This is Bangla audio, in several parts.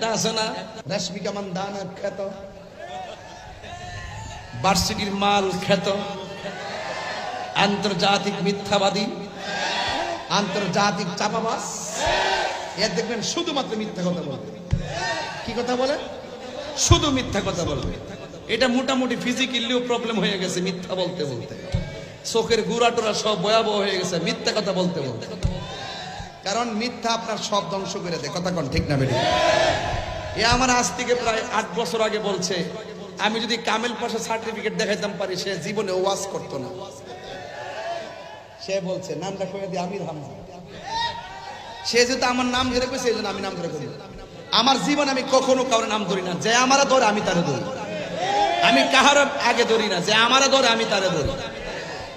একটা আছে না, রেশমিকা মান্দানা খ্যাত, ভার্সিটির মাল খ্যাত, আন্তর্জাতিক মিথ্যাবাদী, আন্তর্জাতিক চাপাবাজ। এর দেখবেন শুধুমাত্র মিথ্যা কথা বলবে। কি কথা বলে? শুধু মিথ্যা কথা বলবে। এটা মোটামুটি ফিজিক্যালিও প্রবলেম হয়ে গেছে মিথ্যা বলতে বলতে। চোখের গুড়াটোরা সব ভয়াবহ হয়ে গেছে মিথ্যা কথা বলতে বলতে। কারণ মিথ্যা আপনার সব ধ্বংস করে দেয়। কথা কোন ঠিক না বেঠিক? এ আমার আজ থেকে প্রায় 8 বছর আগে বলছে, আমি যদি কামেল পাশা সার্টিফিকেট দেখাইতাম পারি, সে জীবনে ওয়াজ করতো না। সে বলছে নামটা কয়ে দিয়ে আমির হামজা। সে যেহেতু আমার নাম ধরে কইছে, এই জন্য আমি নাম ধরে করি। আমার জীবন আমি কখনো কারোর নাম ধরি না। যে আমারা ধরে আমি তারে ধরি। আমি কাহার আগে ধরি না। যে আমারা ধরে আমি তারে ধরি।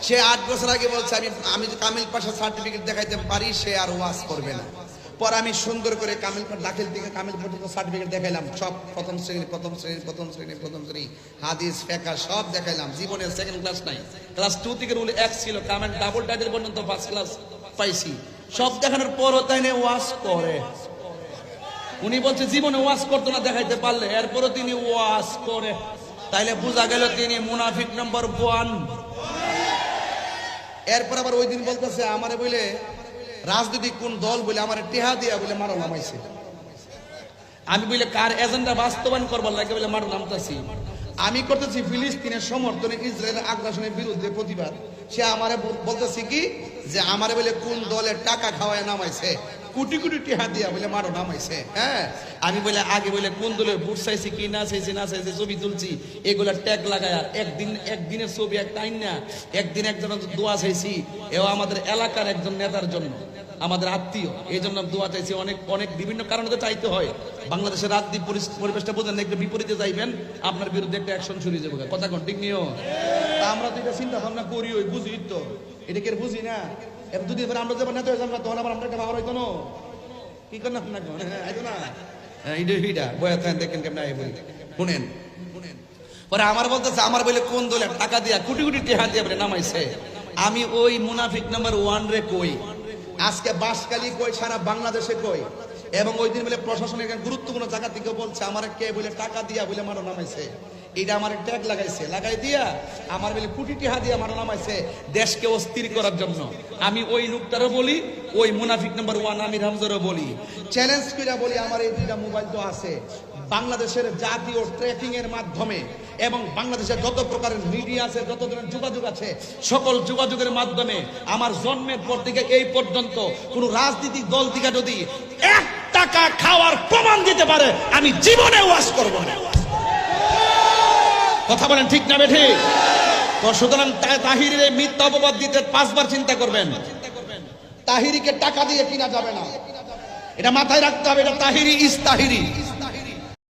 সে 8 বছর আগে বলছে আমি কামিল পাশা সার্টিফিকেট দেখাইতে পারি, সে আর ওয়াজ করবে না। পর আমি সুন্দর করে কামিল দাখিল থেকে কামিল পর্যন্ত সার্টিফিকেট দেখাইলাম। সব প্রথম শ্রেণী হাদিস ফিকহ সব দেখাইলাম। জীবনে সেকেন্ড ক্লাস নাই। ক্লাস 2 থেকে রুল 1 ছিল। কামিল ডাবল টাইটেল পর্যন্ত ফার্স্ট ক্লাস পাইছি। সব দেখানোর পরও তাই না ওয়াজ করে। উনি বলছে জীবনে ওয়াজ করতো না দেখাইতে পারলে, এরপরও তিনি ওয়াজ করে। তাইলে বোঝা গেল তিনি মুনাফিক নম্বর 1। এরপর আবার ওই দিন বলতেছে আমারে বলে রাজনৈতিক কোন দল বলে আমার টেহা দিয়া বলে মারো নামাইছে। আমি বলে কার এজেন্ডা বাস্তবায়ন করবার লাগে বলে মারো নামতাছি। আমি করতেছি ফিলিস্তিনের সমর্থনে, ইসরায়েলের আগ্রাসনের বিরুদ্ধে প্রতিবাদ। সে আমারে বলতেছি কি যে আমারে বলে কোন দলের টাকা খাওয়ায় নামাইছে, কোটি কোটি টেহা দিয়া বলে মারো নামাইছে। হ্যাঁ, আমি বলে আগে বলে কোন দলের ভোট চাইছি কি না চাইছি ছবি তুলছি, এগুলা ট্যাগ লাগায়া একদিনের ছবি একটা আইন না, একদিন একজনের দোয়া চাইছি। এও আমাদের এলাকার একজন নেতার জন্য, আমাদের আত্মীয়, এই জন্য দোয়া চাইছি। অনেক বিভিন্ন কারণে চাইতে হয়। বাংলাদেশের রাজনীতি পরিবেশটা বোঝেন না, একটু বিপরীতে যাইবেন, আপনার বিরুদ্ধে একটা অ্যাকশন শুরু হয়ে যাবে। কথা কোন ঠিক নিও? আমরা তো এটা চিন্তা ভাবনা করি, ওই বুঝি তো, এটা কে বুঝি না। এবার দুদিন পরে আমরা যাবো নেতা হয়ে যাবো, তখন আবার আমরা একটা ভাবার হইতো না। কি করেন আপনার না এইটা বয়া থাকেন, দেখেন কেমন শুনেন। পরে আমার বলতেছে আমার বলে কোন দলে টাকা দিয়া কোটি কোটি টাকা দিয়া বলে নামাইছে। আমি ওই মুনাফিক নাম্বার 1 রে কই, আজকে বাসকালী কই, সারা বাংলাদেশে কই। এবং ওই দিন বলে প্রশাসনের গুরুত্বপূর্ণ জায়গা থেকে বলছে আমার কে বলে টাকা দিয়া বলে মারো নামাইছে। এটা আমার ট্যাগ লাগাই দিয়া আমার বলে কোটি টাকা দিয়া মারো নামাইছে দেশকে অস্থির করার জন্য। আমি ওই লোকটারও বলি, ওই মুনাফিক নাম্বার 1 আমির হামজারও বলি, চ্যালেঞ্জ করে বলি, আমার এই 2টা মোবাইল তো আছে। বাংলাদেশের জাতীয় ট্র্যাকিং এর মাধ্যমে এবং বাংলাদেশের যত প্রকারের মিডিয়া আছে, যত ধরনের যোগাযোগ আছে, সকল যোগাযোগের মাধ্যমে আমার জন্মের পর থেকে এই পর্যন্ত কোন রাজনৈতিক দল থেকে যদি 1 টাকা খাওয়ার প্রমাণ দিতে পারে, আমি জীবনে ওয়াজ করব না। কথা বলেন ঠিক না বেঠিক? তো সুতরাং তাহিরের এই মিথ্যা অপবাদ দিতে 5 বার চিন্তা করবেন। তাহিরিকে টাকা দিয়ে কিনা যাবে না, এটা মাথায় রাখতে হবে। এটা তাহিরি ইস তাহিরি।